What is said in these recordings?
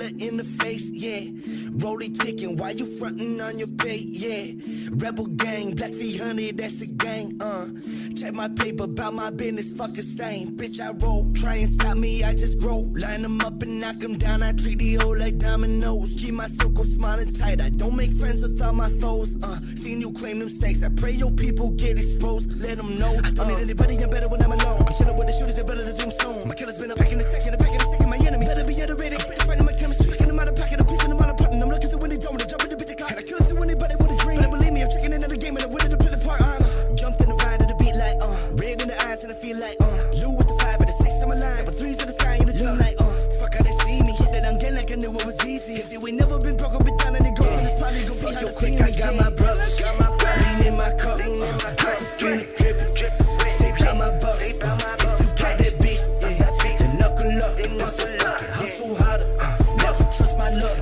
killer in the face, yeah. Rollie ticking, why you frontin' on your bait, yeah. Rebel gang, Black V100, that's a gang, Check my paper, bout my business, fuck a stain. Bitch, I roll, try and stop me, I just grow. Line them up and knock them down, I treat the hoe like dominoes. Keep my circle smiling tight, I don't make friends with all my foes, Seen you claim them stakes, I pray your people get exposed. Let them know, I don't need anybody, I'm better when I'm alone. I'm chillin' with the shooters, they're better than tombstone. My killer's been a pack in a second, my enemy. Let it be iterated, fighting my chemistry. Picking them out of pocket, I'm piecing them out of button. I'm looking through when they don't, jump in the bit of and I kill us through anybody with a dream. But believe me, I'm tricking into the game and I'm winning to play the part, Jumped in the ride to the beat like, red in the eyes and I feel like, Lou with the 5 and the 6 on my line. But 3s in the sky in the dream like, fuck how they see me. Hit that I'm getting like I knew it was easy. If you ain't never been broke up and down and it goes, then it's probably gonna be how quick. I got my brothers, lean in my cup, Aquafina dripping, stay by my bucks. If you got that beef, then knuckle up, hustle harder, never trust my luck.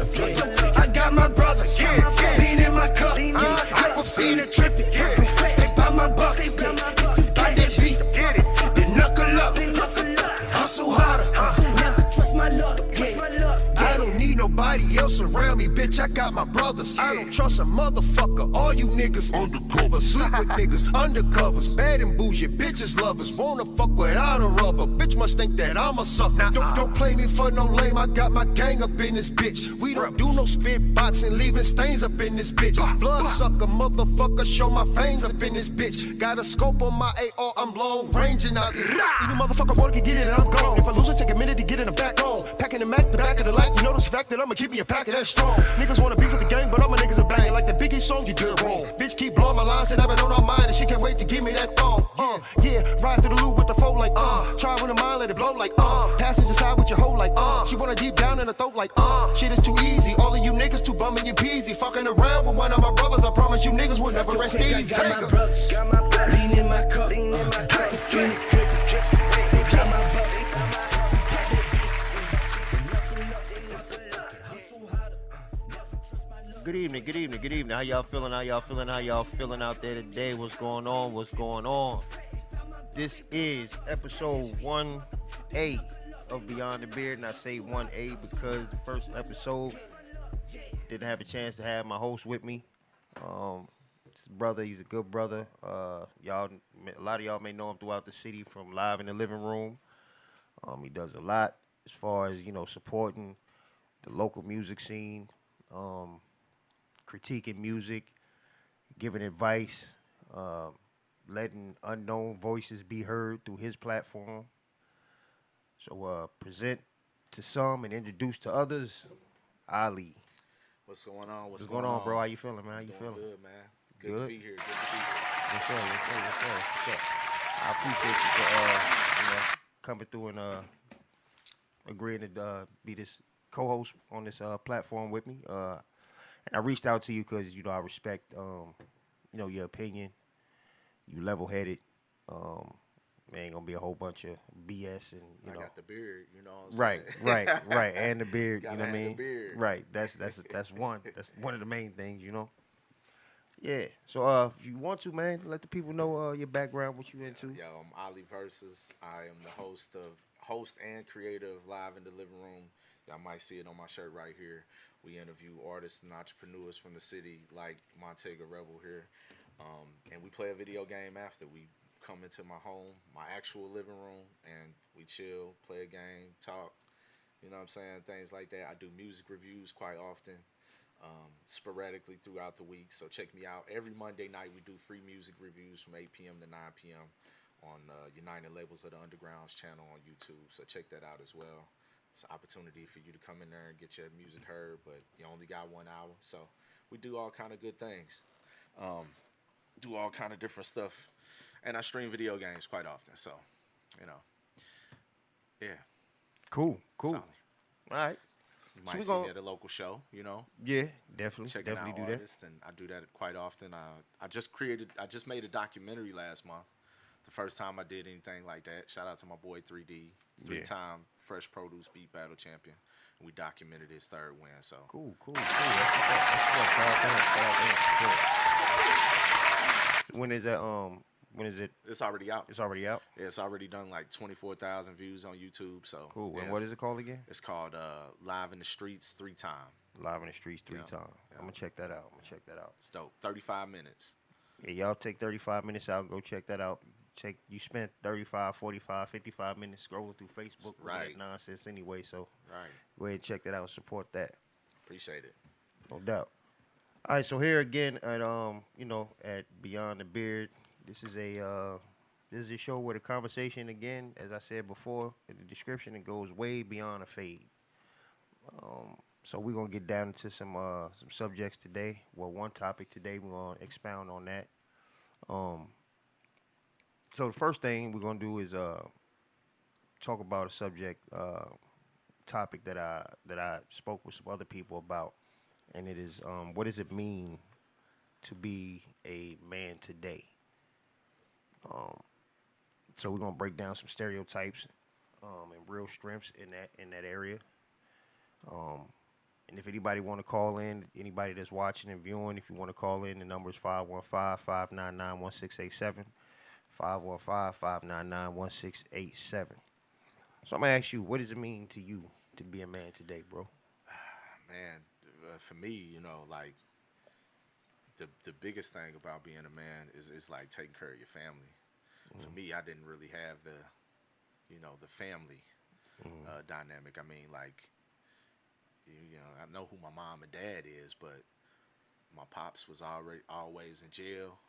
I got my brothers, lean in my cup, Aquafina dripping, stay by my bucks. If you got that beef, then knuckle up, hustle harder, never trust my luck. I don't need nobody else around me, bitch, I got my brothers. I don't trust a motherfucker, all you niggas undercover. Sleep with niggas, undercovers, bad and bougie, bitches lovers. Wanna fuck without a rubber, bitch must think that I'm a sucker. Don't play me for no lame, I got my gang up in this bitch. We don't do no spit boxing, leaving stains up in this bitch. Blood sucker, motherfucker, show my fangs up in this bitch. Got a scope on my AR, I'm long ranging out this bitch. You motherfucker wanna get it and I'm gone. If I lose it, take a minute to get in the back on. Packing the Mac, the back of the light, you know this fact that I'ma keep me a packet that's strong. Niggas wanna beef with the gang, but all my niggas are bang. Like the Biggie song, you did it wrong. Bitch keep blowing my lines and I've been on her mind and she can't wait to give me that thong. Yeah, ride through the loop with the foe like try with a mind, let it blow like passenger side with your hoe like she wanna deep down in the throat like shit is too easy. All of you niggas too bumming you peasy. Fucking around with one of my brothers, I promise you niggas will never rest easy. I got my brothers, lean in my cup, Aquafina dripping, stay by my bucks. Good evening, good evening, good evening. How y'all feeling? How y'all feeling? How y'all feeling out there today? What's going on? What's going on? This is episode 1A of Beyond the Beard, and I say 1A because the first episode didn't have a chance to have my host with me. His brother, he's a good brother. Y'all, a lot of y'all may know him throughout the city from Live in the Living Room. He does a lot as far as, supporting the local music scene. Critiquing music, giving advice, letting unknown voices be heard through his platform. So present to some and introduce to others, Ali. What's going on? What's going on, bro? How you feeling, man? How you feeling? Good, man. Good to be here. Good to be here. Yes, sir. I appreciate you for coming through and agreeing to be this co-host on this platform with me. And I reached out to you because, I respect, your opinion. You level-headed. There ain't going to be a whole bunch of BS. And I got the beard, what I'm saying? Right. And the beard, you know what I mean? The beard. Right. That's one. That's one of the main things, Yeah. So if you want to, man, let the people know your background, what you into. Yo, I'm Ali Versus. I am the host and creator of Live in the Living Room. Y'all might see it on my shirt right here. We interview artists and entrepreneurs from the city like Montega Rebel here. And we play a video game after. We come into my home, my actual living room, and we chill, play a game, talk, things like that. I do music reviews quite often, sporadically throughout the week. So check me out. Every Monday night we do free music reviews from 8 p.m. to 9 p.m. on United Labels of the Underground's channel on YouTube. So check that out as well. It's an opportunity for you to come in there and get your music heard, but you only got 1 hour. So we do all kind of good things, do all kind of different stuff. And I stream video games quite often. So, yeah. Cool. Solid. All right. You might see me at a local show, Yeah, definitely. Checking out do artists, and I do that quite often. I just made a documentary last month. The first time I did anything like that. Shout out to my boy 3D, three-time Fresh Produce Beat Battle champion. We documented his third win. So cool. When is that? When is it? It's already out. It's already out. Yeah, it's already done like 24,000 views on YouTube. So Cool. yeah, And what is it called again? It's called Live in the Streets 3 Time. Live in the Streets 3 Yeah. times. Yeah. I'm gonna check that out. It's dope. 35 minutes. Yeah, y'all take 35 minutes out. Go check that out. You spent 35, 45, 55 minutes scrolling through Facebook. Right. That nonsense anyway. So Right. go ahead and check that out and support that. Appreciate it. No doubt. All right, so here again at at Beyond the Beard, this is a show where the conversation, again, as I said before in the description, it goes way beyond a fade. So we're gonna get down into some subjects today. Well, one topic today, we're gonna expound on that. So the first thing we're gonna do is talk about a subject topic that I spoke with some other people about, and it is what does it mean to be a man today? So we're gonna break down some stereotypes and real strengths in that area. And if anybody want to call in, anybody that's watching and viewing, if you want to call in, the number is 515-599-1687, 515-599-1687. So I'm going to ask you, what does it mean to you to be a man today, bro? Man, for me, like the biggest thing about being a man is like taking care of your family. For me, I didn't really have the family dynamic. I mean, like, I know who my mom and dad is, but my pops was always in jail.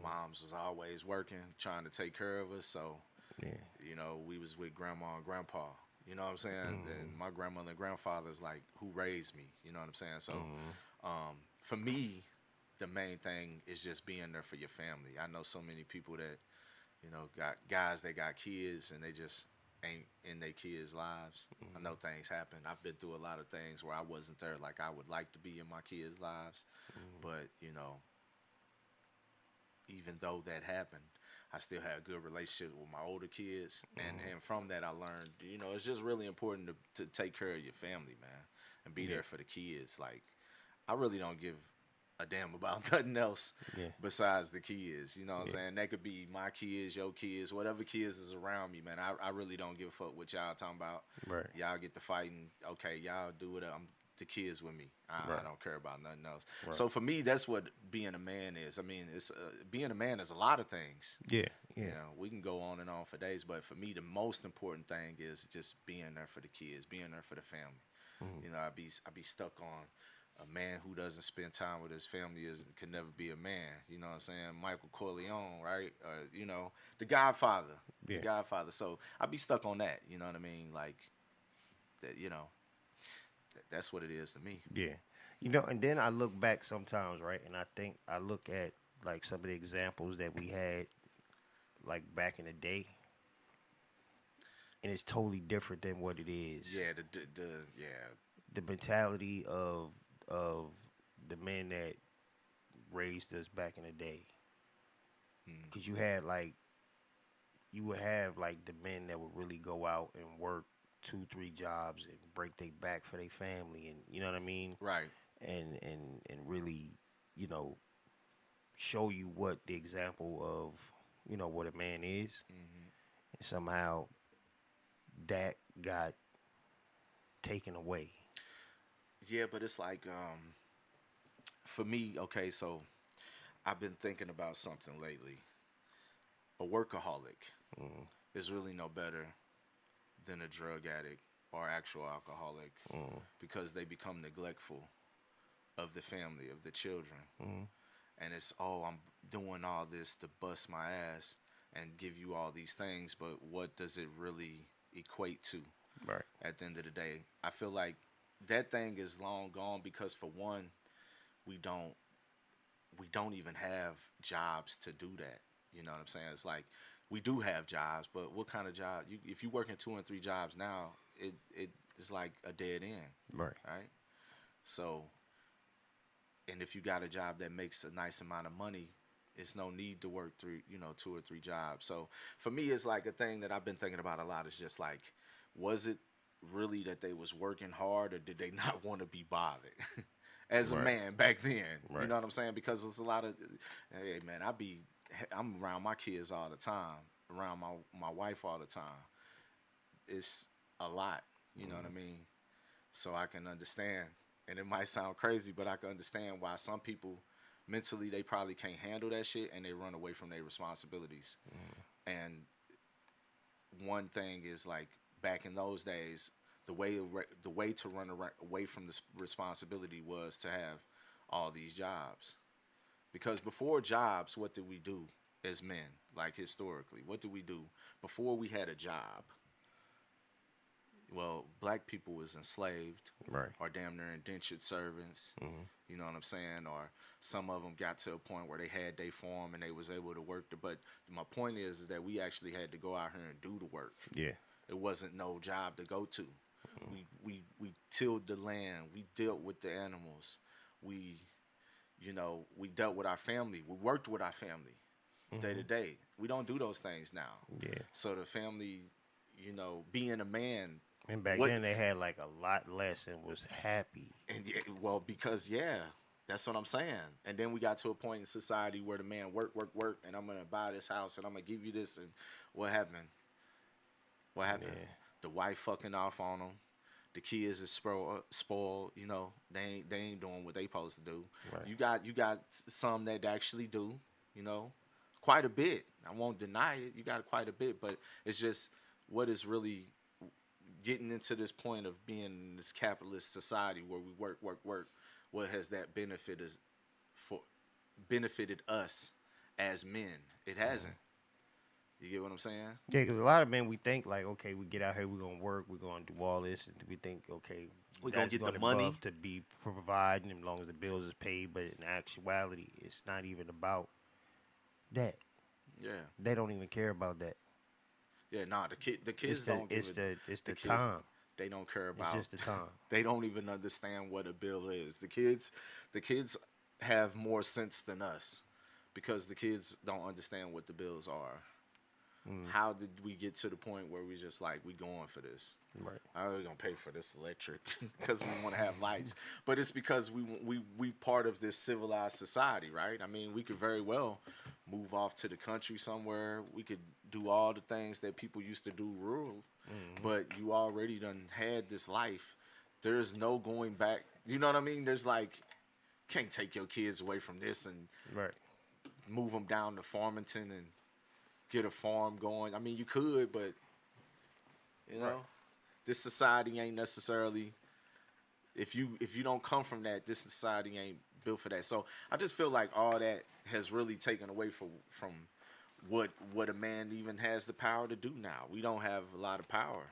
Moms was always working, trying to take care of us. So, we was with grandma and grandpa. You know what I'm saying? And my grandmother and grandfather's like who raised me. You know what I'm saying? So, for me, the main thing is just being there for your family. I know so many people that, got guys that got kids and they just ain't in their kids' lives. I know things happen. I've been through a lot of things where I wasn't there like I would like to be in my kids' lives. But, even though that happened, I still had a good relationship with my older kids. And from that I learned, it's just really important to take care of your family, man, and be there for the kids. Like, I really don't give a damn about nothing else besides the kids. You know what I'm saying? That could be my kids, your kids, whatever kids is around me, man. I really don't give a fuck what y'all talking about. Right. Y'all get to fighting. Okay, y'all do whatever. The kids with me. I don't care about nothing else. Right. So for me, that's what being a man is. I mean, it's being a man is a lot of things. Yeah. We can go on and on for days, but for me, the most important thing is just being there for the kids, being there for the family. I be stuck on a man who doesn't spend time with his family can never be a man. You know what I'm saying? Michael Corleone, right? The Godfather. Yeah. The Godfather. So I be stuck on that. You know what I mean? Like that. That's what it is to me. Yeah. And then I look back sometimes, right? And I look at like some of the examples that we had like back in the day. And it's totally different than what it is. Yeah, the mentality of the men that raised us back in the day. Because you would have like the men that would really go out and work 2-3 jobs and break their back for their family, and you know what I mean? Right. And really, show you what the example of, what a man is. And somehow that got taken away. Yeah, but it's like, for me, okay, so I've been thinking about something lately. A workaholic is really no better than a drug addict or actual alcoholic because they become neglectful of the family, of the children. And it's, I'm doing all this to bust my ass and give you all these things, but what does it really equate to? Right. At the end of the day, I feel like that thing is long gone because, for one, we don't even have jobs to do that. You know what I'm saying? It's like we do have jobs, but what kind of job? If you working 2 and 3 jobs now, it's like a dead end. Right. Right. So, and if you got a job that makes a nice amount of money, it's no need to work 2 or 3 jobs. So for me, it's like a thing that I've been thinking about a lot. Is just like, was it really that they was working hard, or did they not want to be bothered as a man back then? Right. You know what I'm saying? Because it's a lot of, hey man, I be I'm around my kids all the time, around my wife all the time. It's a lot, you know what I mean? So I can understand, and it might sound crazy, but I can understand why some people mentally they probably can't handle that shit and they run away from their responsibilities. And one thing is like back in those days, the way to run away from this responsibility was to have all these jobs. Because before jobs, what did we do as men? Like historically, what did we do before we had a job? Well, black people was enslaved, Right. or damn near indentured servants. You know what I'm saying? Or some of them got to a point where they had their farm and they was able to work. But my point is that we actually had to go out here and do the work. Yeah. It wasn't no job to go to. We tilled the land. We dealt with the animals. We, we dealt with our family. We worked with our family day to day. We don't do those things now. Yeah. So the family, being a man. And back then they had like a lot less and was happy. And well, because that's what I'm saying. And then we got to a point in society where the man work, and I'm gonna buy this house and I'm gonna give you this. And what happened? What happened? Yeah. The wife fucking off on them. The kids is spoiled. They ain't doing what they supposed to do. Right. You got some that actually do. Quite a bit. I won't deny it. You got quite a bit, but it's just what is really getting into this point of being in this capitalist society where we work. What has that benefited us as men? It hasn't. You get what I'm saying? Yeah, because a lot of men, we think like, okay, we get out here, we're going to work, we're going to do all this. And we think, okay, we're going to get the money to be providing as long as the bills is paid. But in actuality, it's not even about that. Yeah. They don't even care about that. Yeah, nah, the kids don't give it. It's the kids, time. They don't care about. It's just the time. They don't even understand what a bill is. The kids have more sense than us because the kids don't understand what the bills are. How did we get to the point where we just like, we going for this? Right. I'm going to pay for this electric because we want to have lights. But it's because we part of this civilized society, right? I mean, we could very well move off to the country somewhere. We could do all the things that people used to do rural. But you already done had this life. There's no going back. You know what I mean? There's like, can't take your kids away from this and move them down to Farmington and get a farm going. I mean, you could, but this society ain't necessarily. If you don't come from that, this society ain't built for that. So I just feel like all that has really taken away from what a man even has the power to do now. We don't have a lot of power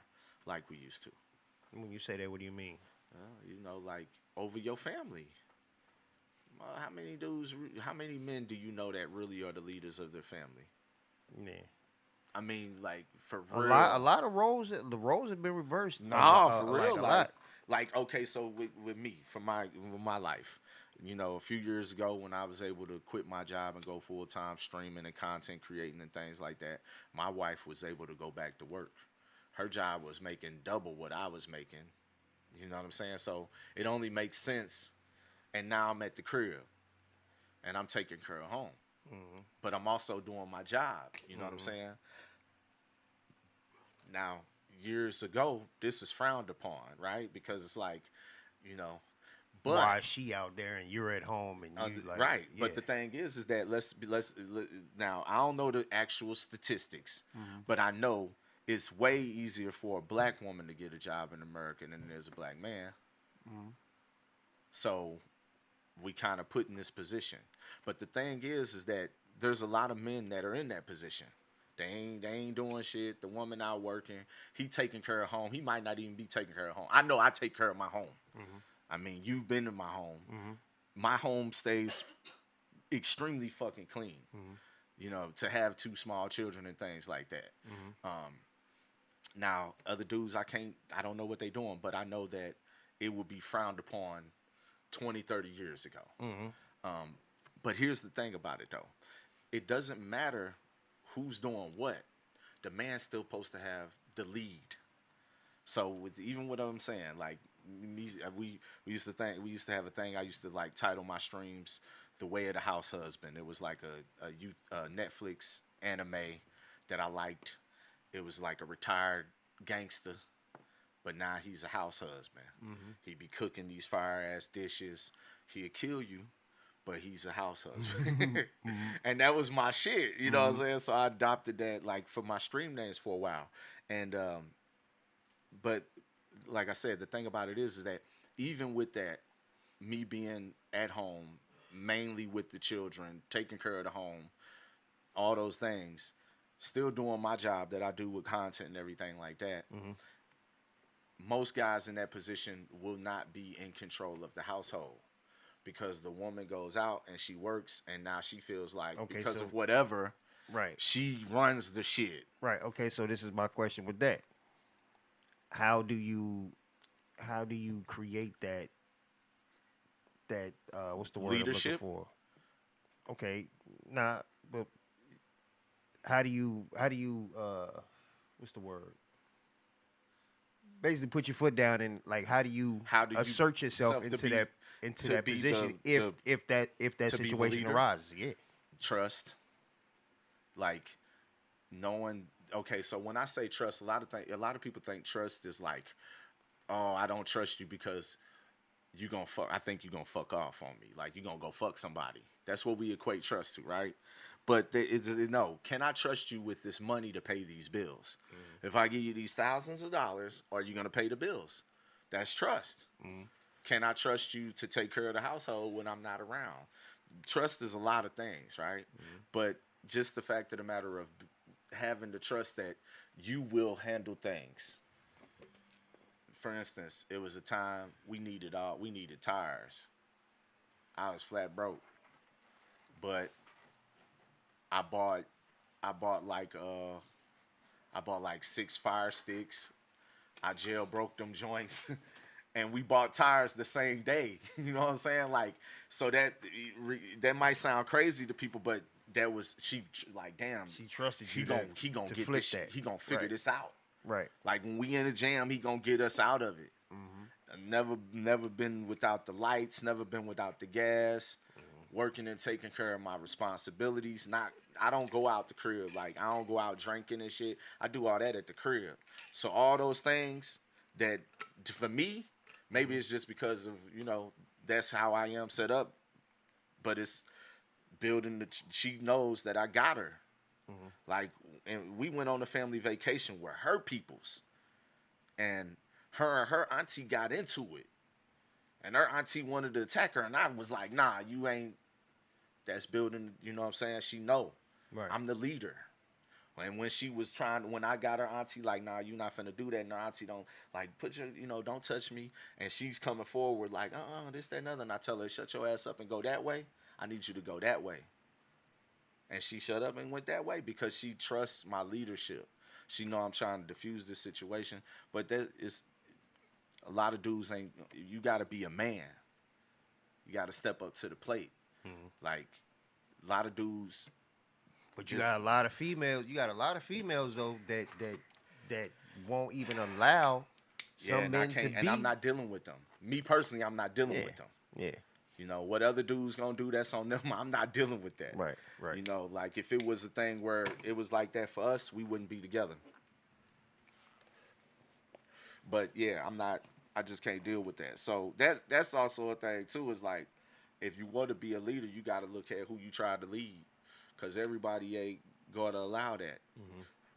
like we used to. When you say that, what do you mean? Like over your family. How many men do you know that really are the leaders of their family? Yeah. I mean, like, for real. A lot of roles, the roles have been reversed. Nah, for real. Like, okay, so with me, with my life, a few years ago when I was able to quit my job and go full-time streaming and content creating and things like that, my wife was able to go back to work. Her job was making double what I was making. You know what I'm saying? So it only makes sense. And now I'm at the crib, and I'm taking her home. But I'm also doing my job. You know what I'm saying? Now, years ago, this is frowned upon, right? Because it's like, but why is she out there and you're at home and you like right? Yeah. But the thing is that let's now I don't know the actual statistics, but I know it's way easier for a black woman to get a job in America than it is a black man. So we kind of put in this position. But the thing is that there's a lot of men that are in that position. They ain't doing shit. The woman out working. He taking care of home. He might not even be taking care of home. I know I take care of my home. I mean, you've been in my home. My home stays extremely fucking clean. To have 2 small children and things like that. Now, other dudes, I don't know what they doing, but I know that it would be frowned upon 20, 30 years ago. But here's the thing about it, though. It doesn't matter who's doing what. The man's still supposed to have the lead. So with what I'm saying, like we used to have a thing. I used to like title my streams The Way of the House Husband. It was like a Netflix anime that I liked. It was like a retired gangster, but now he's a house husband. He be cooking these fire ass dishes. He'll kill you, but he's a house husband. And that was my shit, you know what I'm saying? So I adopted that like for my stream names for a while. And but like I said, the thing about it is that even with that, me being at home, mainly with the children, taking care of the home, all those things, still doing my job that I do with content and everything like that. Most guys in that position will not be in control of the household because the woman goes out and she works, and now she feels like because of whatever, right, she runs the shit. Right. Okay. So this is my question with that. How do you create that what's the word Leadership? I'm looking for? Okay. Nah, but how do you what's the word? Basically put your foot down and like how do you assert yourself into that position if that situation arises? Yeah. Trust. Like knowing, okay, so when I say trust, a lot of people think trust is like, oh, I don't trust you because I think you're gonna fuck off on me. Like you're gonna go fuck somebody. That's what we equate trust to, right? But no, can I trust you with this money to pay these bills? If I give you these thousands of dollars, are you gonna pay the bills? That's trust. Can I trust you to take care of the household when I'm not around? Trust is a lot of things, right? But just the fact of the matter of having the trust that you will handle things. For instance, it was a time we needed tires. I was flat broke, but I bought like 6 fire sticks. I jailbroke them joints, and we bought tires the same day. You know what I'm saying? Like, so that might sound crazy to people, but that was she like, damn, she trusted you. He gonna get this shit. He gonna figure this out. Right. Like when we in a jam, he gonna get us out of it. Never been without the lights. Never been without the gas. Working and taking care of my responsibilities. I don't go out the crib. Like I don't go out drinking and shit. I do all that at the crib. So all those things that for me, maybe it's just because of that's how I am set up. But it's building she knows that I got her. Like, and we went on a family vacation with her peoples, and her auntie got into it, and her auntie wanted to attack her, and I was like, nah, you ain't. That's building, you know what I'm saying? She know. Right. I'm the leader. And when she was when I got her auntie, like, nah, you not finna do that. And her auntie don't, like, put your, don't touch me. And she's coming forward like, this, that, and other. And I tell her, shut your ass up and go that way. I need you to go that way. And she shut up and went that way because she trusts my leadership. She know I'm trying to diffuse this situation. But that is, a lot of dudes ain't, you got to be a man. You got to step up to the plate. Like, a lot of dudes. But you got a lot of females. You got a lot of females though that won't even allow some men to be. And I'm not dealing with them. Me personally, I'm not dealing with them. Yeah. What other dudes gonna do, that's on them. I'm not dealing with that. Right. Like if it was a thing where it was like that for us, we wouldn't be together. But yeah, I just can't deal with that. So that's also a thing too, is like, if you want to be a leader, you got to look at who you try to lead, because everybody ain't going to allow that.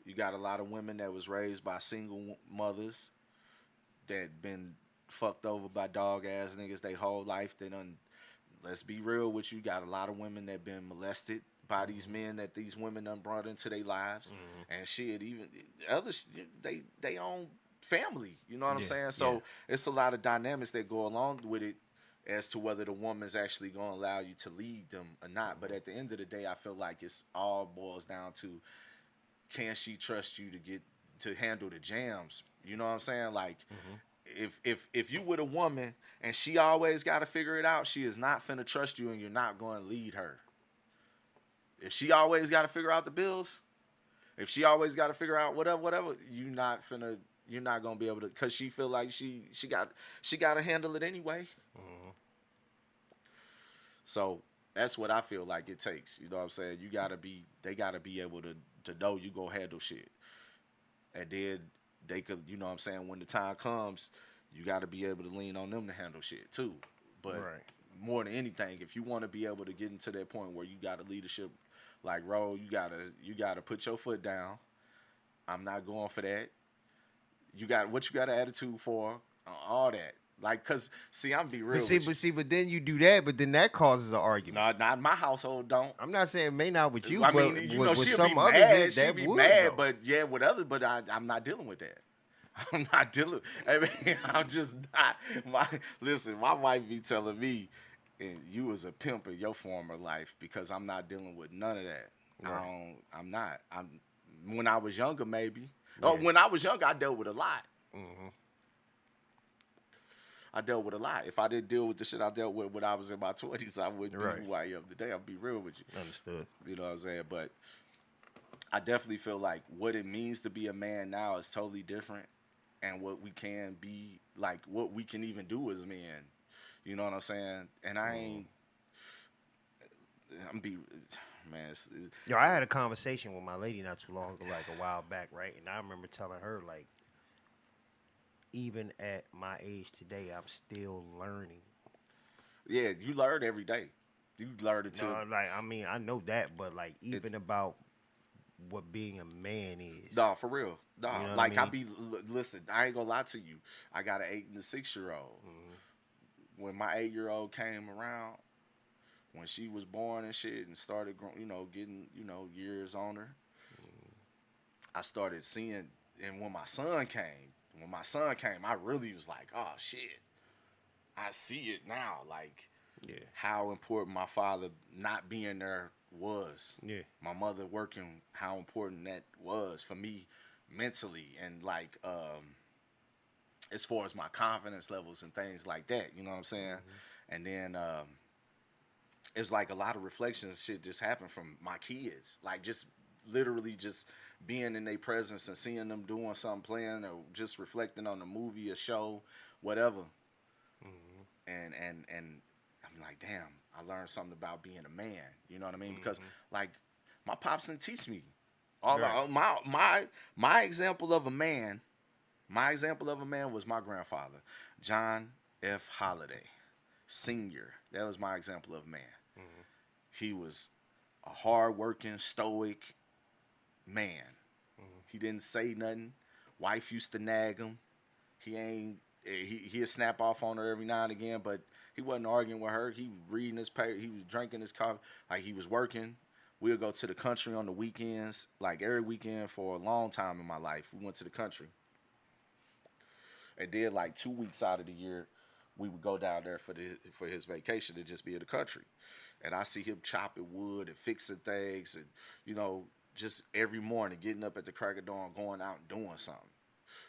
You got a lot of women that was raised by single mothers that been fucked over by dog-ass niggas their whole life. Let's be real with you, got a lot of women that been molested by these men that these women done brought into their lives. And shit, even others, they own family. You know what I'm saying? So it's a lot of dynamics that go along with it, as to whether the woman's actually going to allow you to lead them or not. But at the end of the day, I feel like it's all boils down to, can she trust you to handle the jams? You know what I'm saying? Like, if you with a woman and she always got to figure it out, she is not finna trust you, and you're not going to lead her. If she always got to figure out the bills, if she always got to figure out whatever, you're not going to be able to, because she feel like she got to handle it anyway. So That's what I feel like it takes. You know what I'm saying? They gotta be able to know you gonna handle shit. And then they could, you know what I'm saying, when the time comes, you gotta be able to lean on them to handle shit too. But more than anything, if you wanna be able to get into that point where you got a leadership like role, you gotta put your foot down. I'm not going for that. You got an attitude for, all that. Like, cause see, I'm be real. But then you do that, but then that causes an argument. No, not in my household. Don't. I'm not saying may not with you, I but mean, you with, know, with she'll some be others, mad. She'll that be would, mad, though. but yeah, with others. But I'm not dealing with that. I'm not dealing. I mean, I'm just not. Listen, my wife be telling me, and you was a pimp in your former life because I'm not dealing with none of that. Right. I'm not. When I was younger, maybe. Yeah. Oh, when I was younger, I dealt with a lot. Mm-hmm. I dealt with a lot. If I didn't deal with the shit I dealt with when I was in my 20s, I wouldn't be who I am today. I'll be real with you. Understood. You know what I'm saying? But I definitely feel like what it means to be a man now is totally different. And what we can be, like what we can even do as men. You know what I'm saying? And man, Yo, I had a conversation with my lady not too long ago, like a while back, right? And I remember telling her, like, even at my age today, I'm still learning. Yeah, you learn every day. You learn it too. No, like, I mean, I know that, but like, even about what being a man is. No, for real. No, you know like I mean? listen, I ain't gonna lie to you. I got an 8 and a 6-year-old. Mm-hmm. When my 8-year-old came around, when she was born and shit and started, getting, years on her, I started seeing, and when my son came, I really was like, oh shit, I see it now. Like, how important my father not being there was. Yeah. My mother working, how important that was for me mentally and like as far as my confidence levels and things like that, you know what I'm saying? Mm-hmm. And then it was like a lot of reflections shit just happened from my kids, like just literally just being in their presence and seeing them doing something, playing or just reflecting on a movie, a show, whatever. Mm-hmm. And I'm like, damn, I learned something about being a man. You know what I mean? Mm-hmm. Because like my pops didn't teach me. My example of a man, was my grandfather, John F. Holliday, Sr. That was my example of a man. Mm-hmm. He was a hard-working, stoic man. Mm-hmm. He didn't say nothing. Wife used to nag him. He'd snap off on her every now and again, but he wasn't arguing with her. He was reading his paper. He was drinking his coffee. Like, he was working. We'll go to the country on the weekends, like every weekend for a long time in my life. We went to the country. And then like 2 weeks out of the year, we would go down there for his vacation to just be in the country. And I see him chopping wood and fixing things and, just every morning getting up at the crack of dawn, going out and doing something.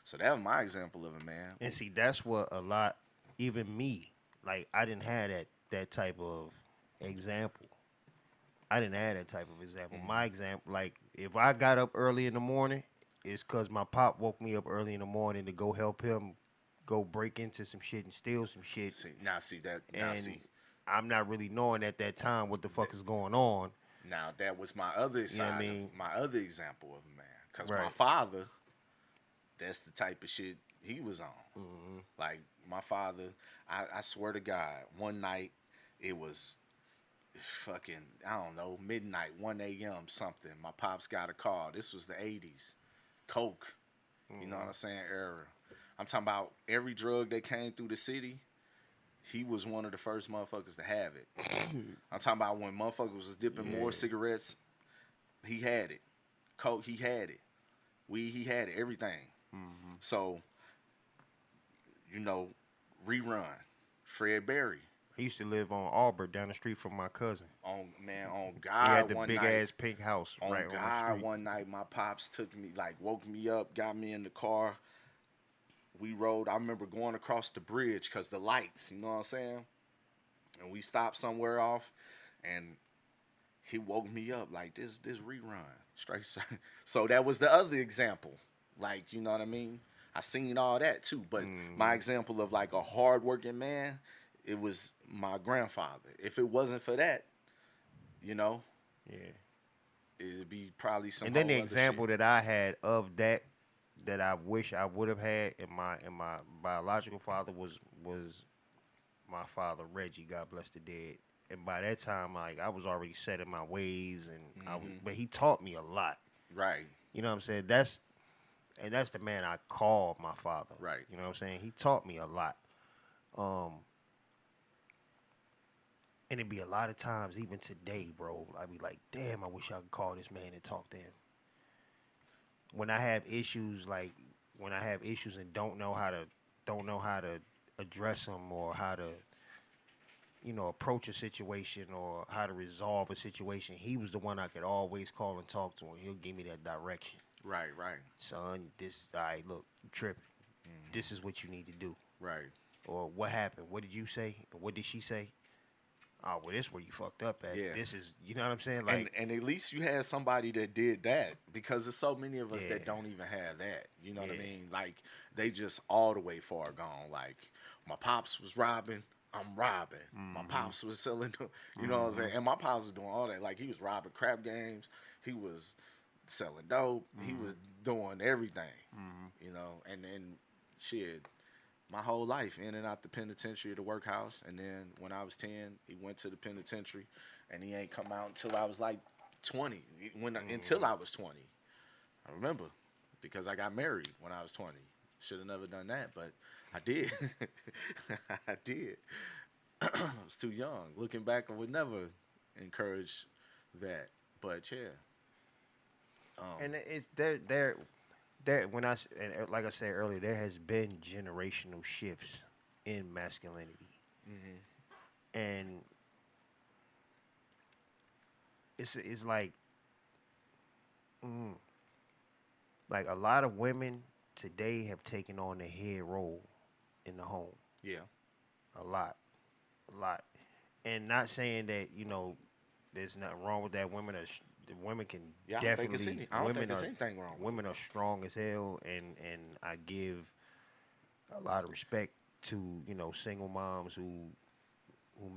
So that was my example of a man. And see, that's what a lot, even me, like I didn't have that type of example. I didn't have that type of example. Mm-hmm. My example, like if I got up early in the morning, it's because my pop woke me up early in the morning to go help him go break into some shit and steal some shit. I'm not really knowing at that time what the fuck is going on. Now that was my other side, my other example of a man. Because my father, that's the type of shit he was on. Mm-hmm. Like my father, I swear to God, one night it was fucking, I don't know, midnight, 1 a.m. something. My pops got a call. This was the 80s. Coke. Mm-hmm. You know what I'm saying? Era. I'm talking about every drug that came through the city, he was one of the first motherfuckers to have it. I'm talking about when motherfuckers was dipping more cigarettes, he had it. Coke, he had it. Weed, he had it. Everything. Mm-hmm. So, Rerun. Fred Berry. He used to live on Auburn down the street from my cousin. On God, he had the big ass pink house right on the street. One night, my pops woke me up, got me in the car. We rode. I remember going across the bridge because the lights, you know what I'm saying? And we stopped somewhere off, and he woke me up like this Rerun. Straight. So that was the other example. Like, you know what I mean? I seen all that too. But my example of like a hardworking man, it was my grandfather. If it wasn't for that, you know, Yeah. it'd be probably some And then whole the other example shit. that I had of that I wish I would have had in my biological father was my father Reggie, God bless the dead. And by that time, like I was already set in my ways, and but he taught me a lot. Right, You know what I'm saying? That's the man I call my father. right. You know what I'm saying? He taught me a lot. Um, and it'd be a lot of times, even today, bro. I'd be like, damn, I wish I could call this man and talk to him. When I have issues, like when I have issues and don't know how to address them or how to approach a situation or how to resolve a situation, he was the one I could always call and talk to, and he'll give me that direction. Right, right, Son, this, all right, look, you tripping. This is what you need to do. right. Or what happened? What did you say? What did she say? Oh, well, this where you fucked up at. Yeah. This is, you know what I'm saying? And Like, and at least you had somebody that did that, because there's so many of us Yeah. that don't even have that. You know what I Yeah. mean? Like they just all the way far gone. Like my pops was robbing, I'm robbing. My pops was selling, you know what I'm saying? And my pops was doing all that. Like he was robbing crap games, he was selling dope, he was doing everything. You know, and then shit. My whole life in and out the penitentiary, the workhouse, and then when I was 10, he went to the penitentiary, and he ain't come out until I was like 20. Until I was 20, I remember, because I got married when I was 20. Should have never done that, but I did. I did. I was too young. Looking back, I would never encourage that. But yeah, and it's when like I said earlier, there has been generational shifts in masculinity, and it's like a lot of women today have taken on the head role in the home. yeah, A lot, and not saying that there's nothing wrong with that. The women can yeah. I don't think it's definitely I don't think women it's are anything wrong with women it. are strong as hell, and I give a lot of respect to single moms who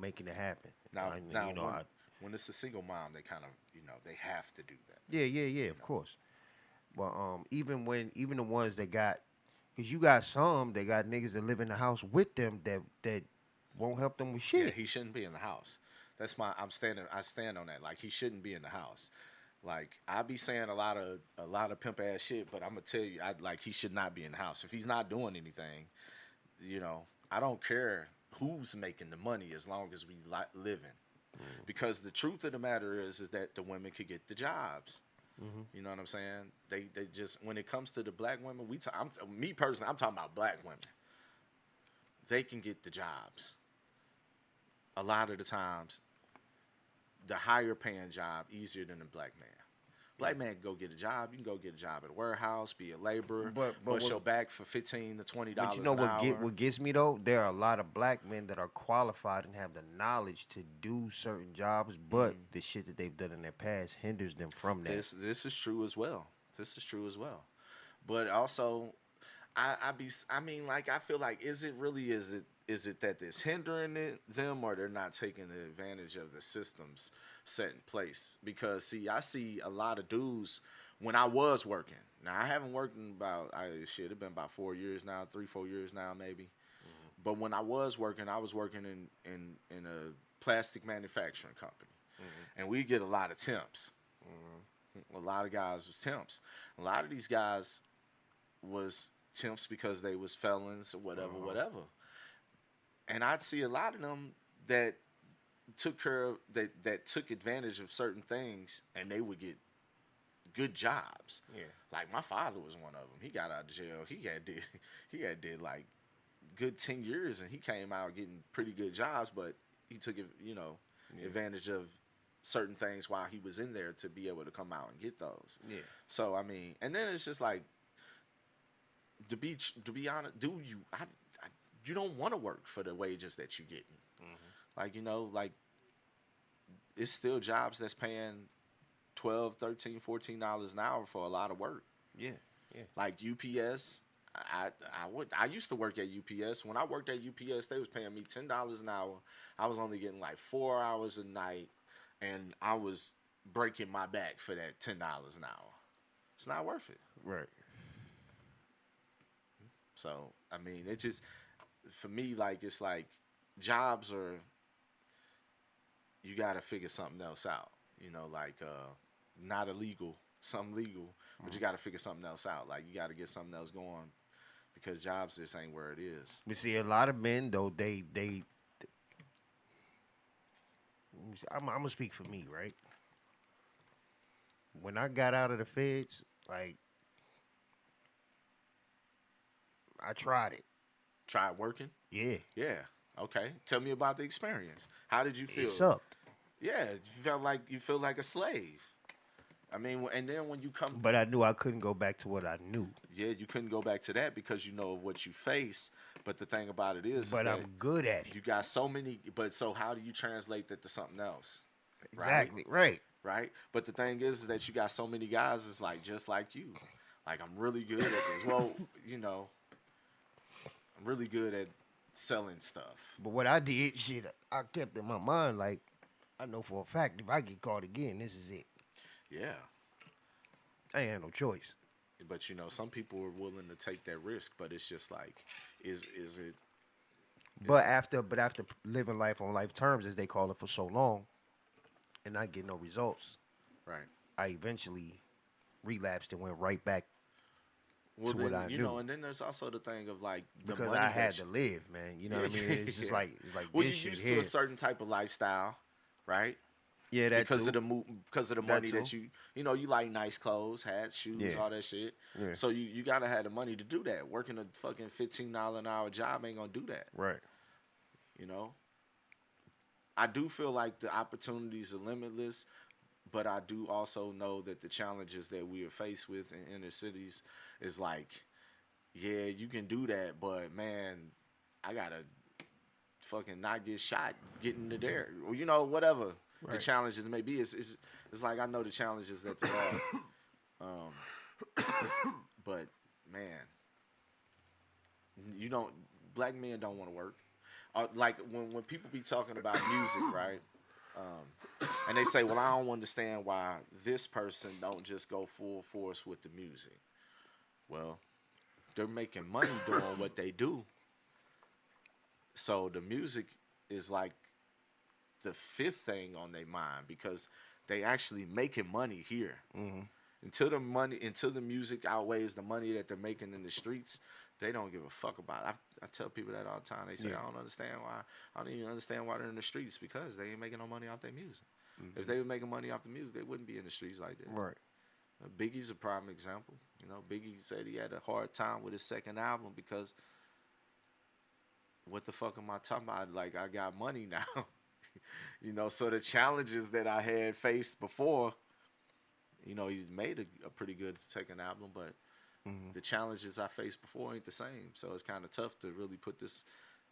making it happen. Now, And, now when it's a single mom, they kind of they have to do that. yeah, of course. But even the ones that got, because you got some that got niggas that live in the house with them that won't help them with Yeah, shit. he shouldn't be in the house. That's my I stand on that. Like he shouldn't be in the house. Like I be saying a lot of pimp ass shit, but I'm gonna tell you, he should not be in the house. If he's not doing anything, I don't care who's making the money as long as we living. Because the truth of the matter is that the women could get the jobs. You know what I'm saying? They just, when it comes to the black women, me personally, I'm talking about black women. They can get the jobs. A lot of the times, the higher paying job easier than a black man. Black man can go get a job. You can go get a job at a warehouse, be a laborer, But bust your back for $15 to $20 But you know an hour. what gets me though? There are a lot of black men that are qualified and have the knowledge to do certain jobs, but the shit that they've done in their past hinders them from that. This is true as well. This is true as well. But also, I feel like, is it that it's hindering them, or they're not taking advantage of the systems set in place? Because see, I see a lot of dudes when I was working. Now I haven't worked in it's been about 4 years now, 3-4 years now maybe. But when I was working in a plastic manufacturing company, and we get a lot of temps. A lot of guys was temps. A lot of these guys was temps because they was felons or whatever. And I'd see a lot of them that that took advantage of certain things, and they would get good jobs. Yeah. Like my father was one of them. He got out of jail. He had did like good 10 years, and he came out getting pretty good jobs, but he took advantage of certain things while he was in there to be able to come out and get those. Yeah. So I mean, and then it's just like, to be honest, you don't want to work for the wages that you're getting. Like it's still jobs that's paying $12, $13, $14 an hour for a lot of work. Yeah. Like UPS. I used to work at UPS. When I worked at UPS, they was paying me $10 an hour. I was only getting like 4 hours a night. and I was breaking my back for that $10 an hour. It's not worth it. Right. So I mean, it just for me like it's like jobs are you got to figure something else out. You know, like not illegal, something legal, but you got to figure something else out. Like you got to get something else going because jobs just ain't where it is. We see a lot of men though. I'm gonna speak for me, right? When I got out of the feds, like I tried it. Try working? Yeah, Yeah. Okay. Tell me about the experience. How did you feel? it sucked. Yeah, you feel like a slave. I mean, and then when you come, But I knew I couldn't go back to what I knew. yeah, you couldn't go back to that because you know what you face. But the thing about it is But that I'm good at it. you got so many. But so how do you translate that to something else? Exactly. Right. Right. But the thing is that you got so many guys. It's like just like you. Like I'm really good at this. Well, you know, I'm really good at selling stuff. But what I did, shit, I kept in my mind like I know for a fact if I get caught again, this is it. Yeah. I ain't had no choice. But you know, some people are willing to take that risk. But it's just like, is it? But after living life on life terms, as they call it, for so long, and not get no results, Right. I eventually relapsed and went right back Well, to then, what I you knew. know, and then there's also the thing of like the Because money I had that to live, man. You know what I mean? It's just Yeah. like well, this you're shit used here. to a certain type of lifestyle, right? Yeah, that because too. because of the That money too. that you know you like nice clothes, hats, shoes, Yeah. all that shit. Yeah. So you gotta have the money to do that. Working a fucking $15 an hour job ain't gonna do that. Right. You know. I do feel like the opportunities are limitless, but I do also know that the challenges that we are faced with in inner cities is like, yeah, you can do that, but man, I gotta fucking not get shot getting to there, or you know, whatever the Right. challenges may be. It's like I know the challenges that there are, but man, you don't. Black men don't want to work. Like when people be talking about music, right? And they say, "Well, I don't understand why this person don't just go full force with the music." Well, they're making money doing what they do. So the music is like the fifth thing on their mind because they actually making money here. Mm-hmm. Until the music outweighs the money that they're making in the streets, they don't give a fuck about it. I tell people that all the time. They say, Yeah. I don't understand why. I don't even understand why they're in the streets because they ain't making no money off their music. Mm-hmm. If they were making money off the music, they wouldn't be in the streets like that. Right. Biggie's a prime example. You know, Biggie said he had a hard time with his second album because what the fuck am I talking about? Like, I got money now. You know, so the challenges that I had faced before, you know, he's made a pretty good second album, but the challenges I faced before ain't the same. So it's kind of tough to really put this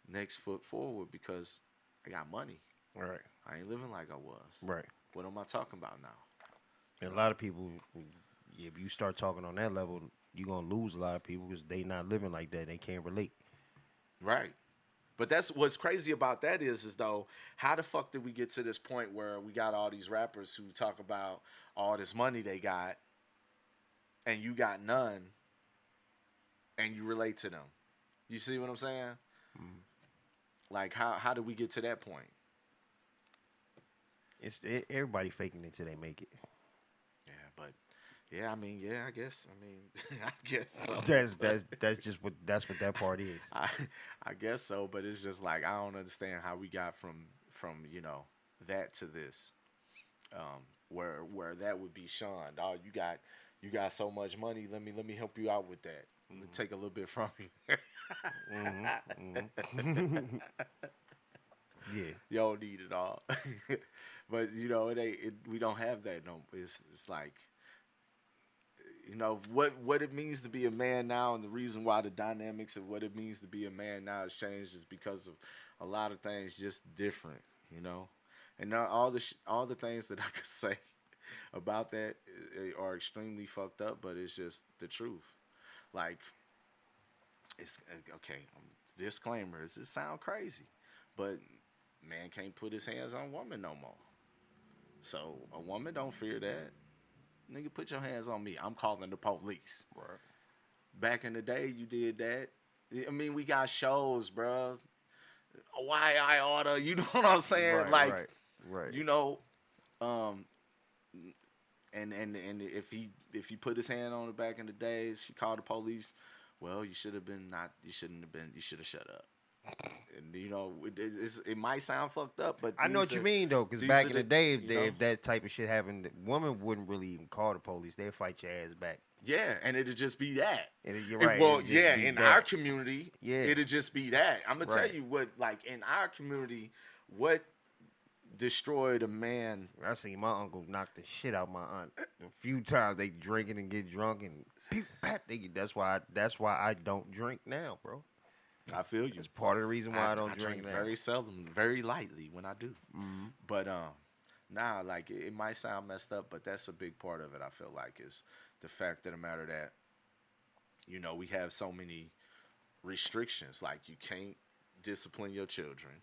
next foot forward because I got money. Right. I ain't living like I was. Right. What am I talking about now? And a lot of people, if you start talking on that level, you're gonna lose a lot of people because they not living like that. They can't relate. Right. But that's what's crazy about that is though, how the fuck did we get to this point where we got all these rappers who talk about all this money they got and you got none and you relate to them? You see what I'm saying? Like how did we get to that point? Everybody faking it till they make it. Yeah, but yeah, I mean, yeah, I guess. I mean, I guess so. That's just what that part is. I guess so, but it's just like I don't understand how we got from you know that to this, where that would be shunned. Oh, you got so much money. Let me help you out with that. Let me take a little bit from you. Yeah. You don't need it all. But you know, we don't have that. No, it's like, you know, what it means to be a man now, and the reason why the dynamics of what it means to be a man now has changed is because of a lot of things just different, you know. And now all the things that I could say about that are extremely fucked up, but it's just the truth. Like, it's okay. Disclaimer: This sound crazy, but man can't put his hands on woman no more. So a woman don't fear that. Nigga, put your hands on me. I'm calling the police. Right. Back in the day, you did that. I mean, we got shows, bro. Why I oughta, you know what I'm saying? Right, Like, right. you know, um, and if he put his hand on her back in the days, she called the police. Well, you should have been not. You shouldn't have been. You should have shut up. And you know, it might sound fucked up, but I know what you mean though, because back in the day, if that type of shit happened, the woman wouldn't really even call the police. They'd fight your ass back. Yeah, and it'd just be that. You're right. Well, yeah, in our community, yeah, it'd just be that. I'm gonna tell you what, like in our community, what destroyed a man. I seen my uncle knock the shit out my aunt a few times. They drinking and get drunk and pew, pat. That's why I don't drink now, bro. I feel you. It's part of the reason why I don't drink now. Very seldom, very lightly when I do. Mm-hmm. But nah, like it might sound messed up, but that's a big part of it. I feel like is the fact of the matter that, you know, we have so many restrictions. Like you can't discipline your children,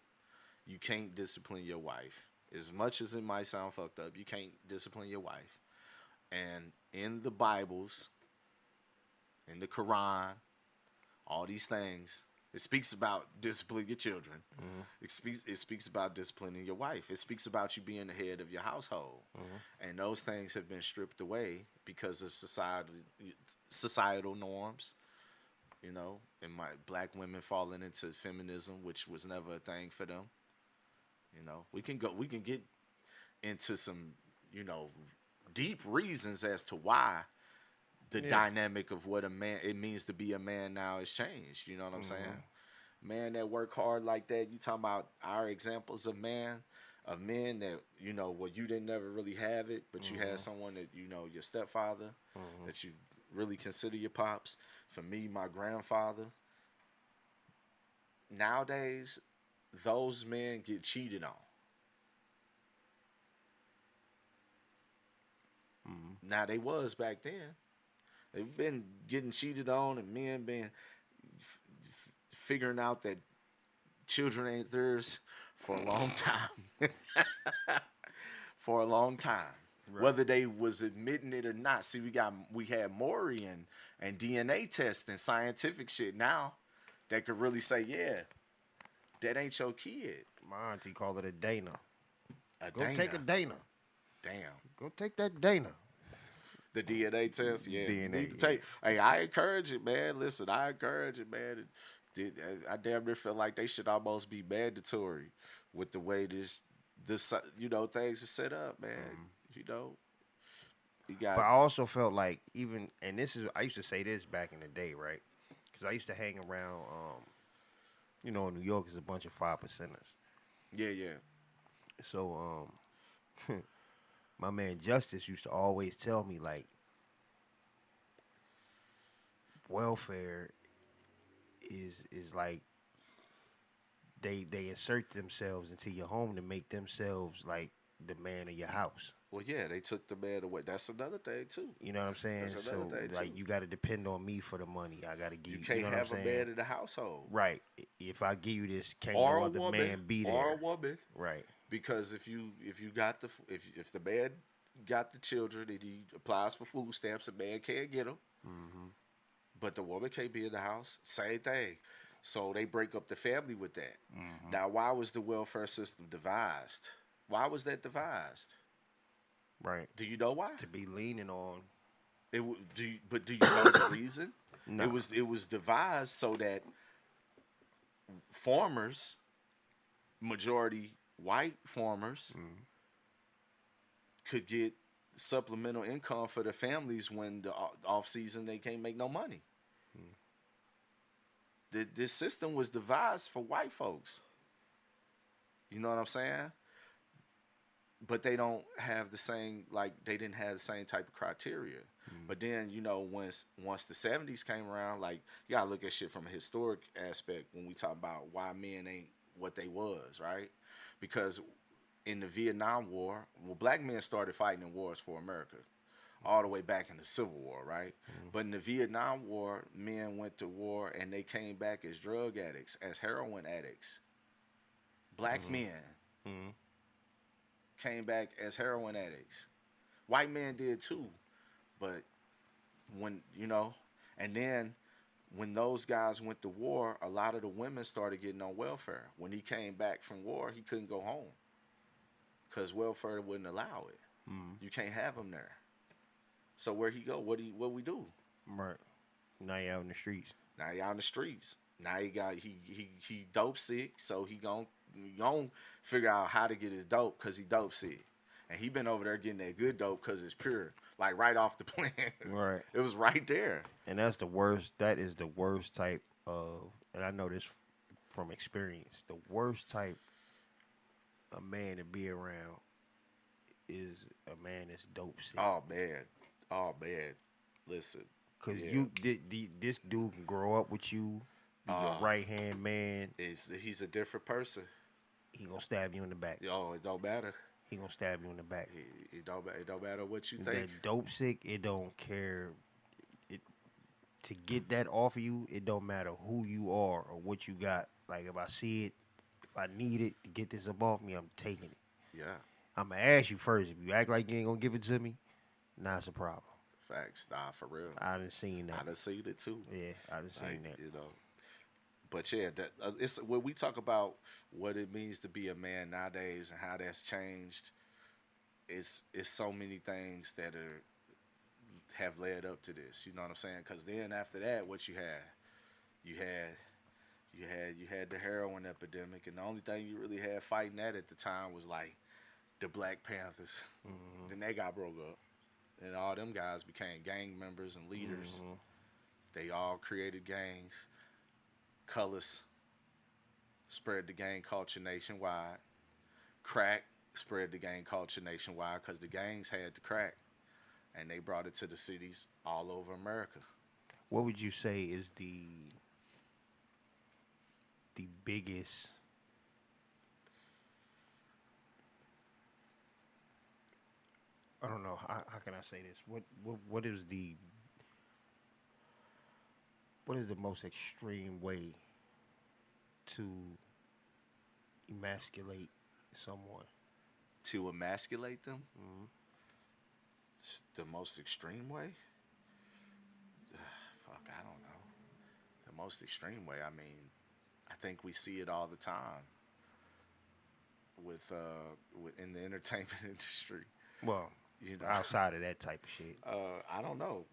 you can't discipline your wife. As much as it might sound fucked up, you can't discipline your wife. And in the Bibles, in the Quran, all these things. It speaks about disciplining your children. Mm-hmm. It speaks about disciplining your wife. It speaks about you being the head of your household. Mm-hmm. And those things have been stripped away because of societal norms. You know, and my black women falling into feminism, which was never a thing for them. You know, we can get into some, you know, deep reasons as to why the dynamic of what it means to be a man now has changed. You know what I'm saying? Man that work hard like that. You talking about our examples of men that, you know, well, you didn't never really have it, but you had someone that, you know, your stepfather, that you really consider your pops. For me, my grandfather. Nowadays, those men get cheated on. Now, they was back then. They've been getting cheated on, and men been figuring out that children ain't theirs for a long time. For a long time. Right. Whether they was admitting it or not. See, we had Maury and DNA tests and scientific shit now that could really say, yeah, that ain't your kid. My auntie called it a Dana. Go take a Dana. Damn. Go take that Dana. The DNA test, yeah. DNA, need to take. Hey, I encourage it, man. Listen, I encourage it, man. I damn near feel like they should almost be mandatory with the way this you know, things are set up, man. You know, you got. But I also felt like I used to say this back in the day, right? Because I used to hang around, you know, New York is a bunch of 5%ers. Yeah, yeah. So, my man Justice used to always tell me, like, welfare is like they insert themselves into your home to make themselves like the man of your house. Well, yeah, they took the man away. That's another thing too. You know what I'm saying? So like, you got to depend on me for the money. I got to give you. Can't you know have what I'm a saying? man in the household, right? If I give you this, can't or no other man be there, or a woman, right? Because if the man got the children and he applies for food stamps, a man can't get them. But the woman can't be in the house. Same thing. So they break up the family with that. Now, why was the welfare system devised? Why was that devised? Right. Do you know why? To be leaning on. Do you know the reason? No. It was devised so that farmers, majority white farmers, could get supplemental income for their families when the off season they can't make no money. This system was devised for white folks. You know what I'm saying? But they don't have the same, like, they didn't have the same type of criteria. But then, you know, once the 70s came around, like, you gotta look at shit from a historic aspect when we talk about why men ain't what they was, right? Because in the Vietnam War, well, black men started fighting in wars for America all the way back in the Civil War, right? But in the Vietnam War, men went to war and they came back as drug addicts, as heroin addicts. Black men. came back as heroin addicts. White men did too, but when and then when those guys went to war, a lot of the women started getting on welfare. When he came back from war, he couldn't go home because welfare wouldn't allow it. You can't have him there. So where he go? What we do? Right. Now you out in the streets. Now he out in the streets. Now he dope sick, so he gon' figure out how to get his dope because he dope sick. And he been over there getting that good dope because it's pure, like right off the plant. Right. It was right there. And that's the worst. That is the worst type of, and I know this from experience. The worst type of man to be around is a man that's dope sick. Oh man. Listen, because this dude can grow up with you. He's your right hand man. He's a different person. He gonna stab you in the back. Oh, it don't matter. He gonna stab you in the back. It don't matter what you think. That dope sick, it don't care. To get that off of you, it don't matter who you are or what you got. Like if I see it, if I need it to get this up off me, I'm taking it. Yeah. I'm gonna ask you first. If you act like you ain't gonna give it to me, nah, it's a problem. Facts, nah, for real. I done seen that. I done seen it too. Yeah, I done seen that. But yeah, it's when we talk about what it means to be a man nowadays and how that's changed. It's so many things that have led up to this. You know what I'm saying? Because then after that, what you had the heroin epidemic, and the only thing you really had fighting that at the time was like the Black Panthers. Mm-hmm. Then they got broke up, and all them guys became gang members and leaders. Mm-hmm. They all created gangs. Colors spread the gang culture nationwide. Crack spread the gang culture nationwide because the gangs had the crack, and they brought it to the cities all over America. What would you say is the biggest I don't know how can I say this? What is the most extreme way to emasculate someone? To emasculate them? Mm-hmm. The most extreme way? Fuck, I don't know. The most extreme way, I mean, I think we see it all the time with in the entertainment industry. Well, outside of that type of shit. I don't know.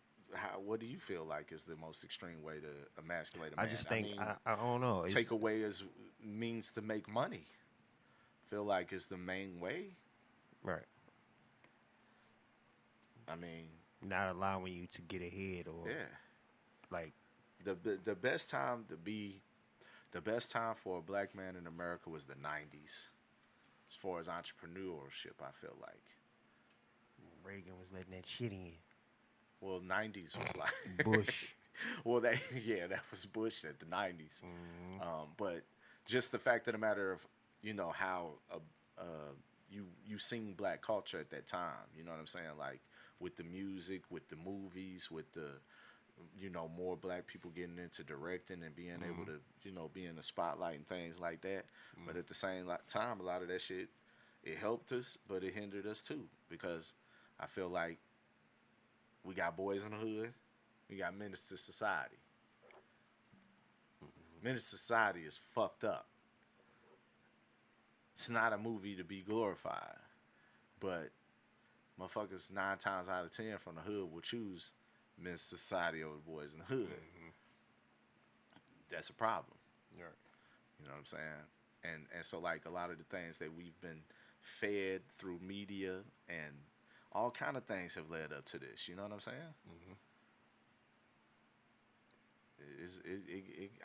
What do you feel like is the most extreme way to emasculate a man? I just think I don't know. Take away as means to make money. Feel like it's the main way. Right. I mean, not allowing you to get ahead or like the best time for a black man in America was the 90s. As far as entrepreneurship, I feel like Reagan was letting that shit in. Well, 90s was like Bush. Well, that was Bush at the 90s. Mm-hmm. But just the fact of the matter of how you seen black culture at that time. You know what I'm saying? Like with the music, with the movies, with the more black people getting into directing and being mm-hmm. able to be in the spotlight and things like that. Mm-hmm. But at the same time, a lot of that shit, it helped us, but it hindered us too, because I feel like we got Boys in the Hood, we got Menace to Society. Mm-hmm. Menace to Society is fucked up. It's not a movie to be glorified, but motherfuckers 9 times out of 10 from the hood will choose Menace to Society over Boys in the Hood. Mm-hmm. That's a problem. Right. You know what I'm saying? And so like a lot of the things that we've been fed through media and all kind of things have led up to this. You know what I'm saying? Mm-hmm.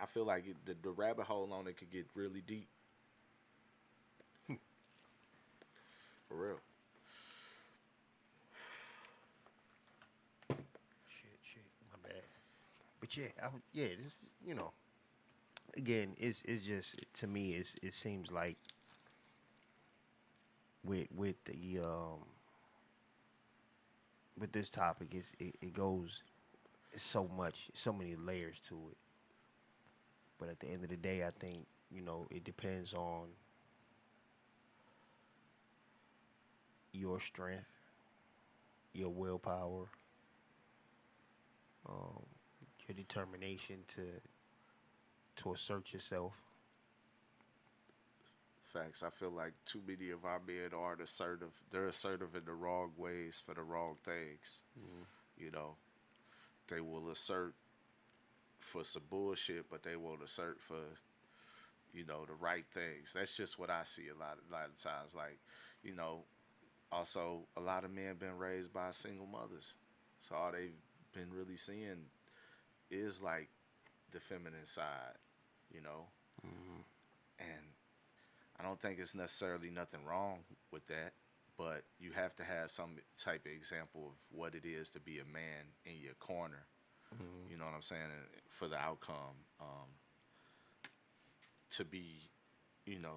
I feel like the rabbit hole on it could get really deep. For real. Shit, my bad. But this again, it's just, to me, it seems like with the with this topic, it goes, it's so many layers to it. But at the end of the day, I think it depends on your strength, your willpower, um, your determination to assert yourself. Facts. I feel like too many of our men are assertive. They're assertive in the wrong ways for the wrong things. You know, they will assert for some bullshit, but they won't assert for the right things. That's just what I see a lot of times. Like, you know, also a lot of men been raised by single mothers, so all they've been really seeing is like the feminine side, you know, and I don't think it's necessarily nothing wrong with that, but you have to have some type of example of what it is to be a man in your corner. You know what I'm saying? And for the outcome, to be,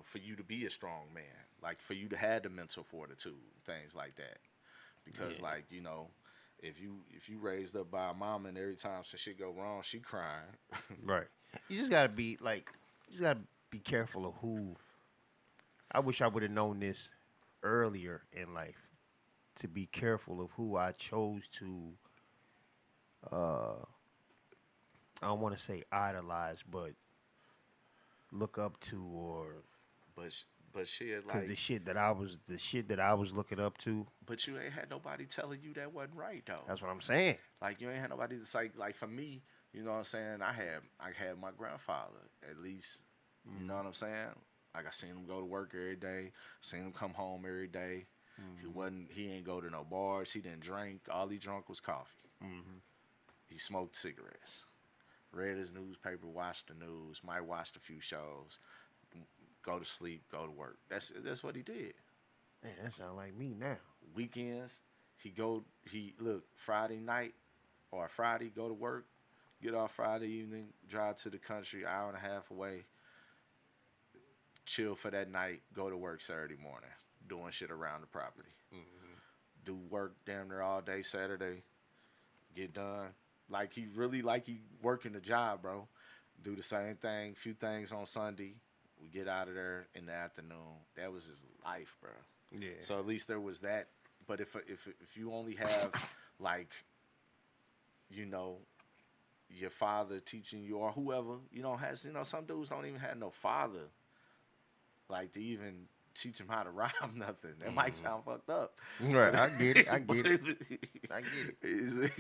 for you to be a strong man, like for you to have the mental fortitude, things like that. Because like, if you raised up by a mom and every time some shit go wrong, she crying. Right. You just gotta be like, you just gotta be careful of who. I wish I would have known this earlier in life, to be careful of who I chose to. I don't want to say idolize, but look up to, or But shit, because like, the shit that I was looking up to. but you ain't had nobody telling you that wasn't right though. That's what I'm saying. Like you ain't had nobody to say, like for me, you know what I'm saying? I had my grandfather at least. You know what I'm saying? Like I seen him go to work every day, seen him come home every day. He ain't go to no bars. He didn't drink. All he drunk was coffee. He smoked cigarettes, read his newspaper, watched the news, might watched a few shows, go to sleep, go to work. That's what he did. Man, that sound like me now. Weekends, he look Friday night or Friday, go to work, get off Friday evening, drive to the country, hour and a half away, chill for that night, go to work Saturday morning, doing shit around the property. Do work damn near all day Saturday, get done. Like he working the job, bro. Do the same thing, few things on Sunday. We get out of there in the afternoon. That was his life, bro. Yeah. So at least there was that. But if you only have like, your father teaching you or whoever, has some dudes don't even have no father, like to even teach him how to rhyme nothing. That might sound fucked up. Right, I get it. I get it.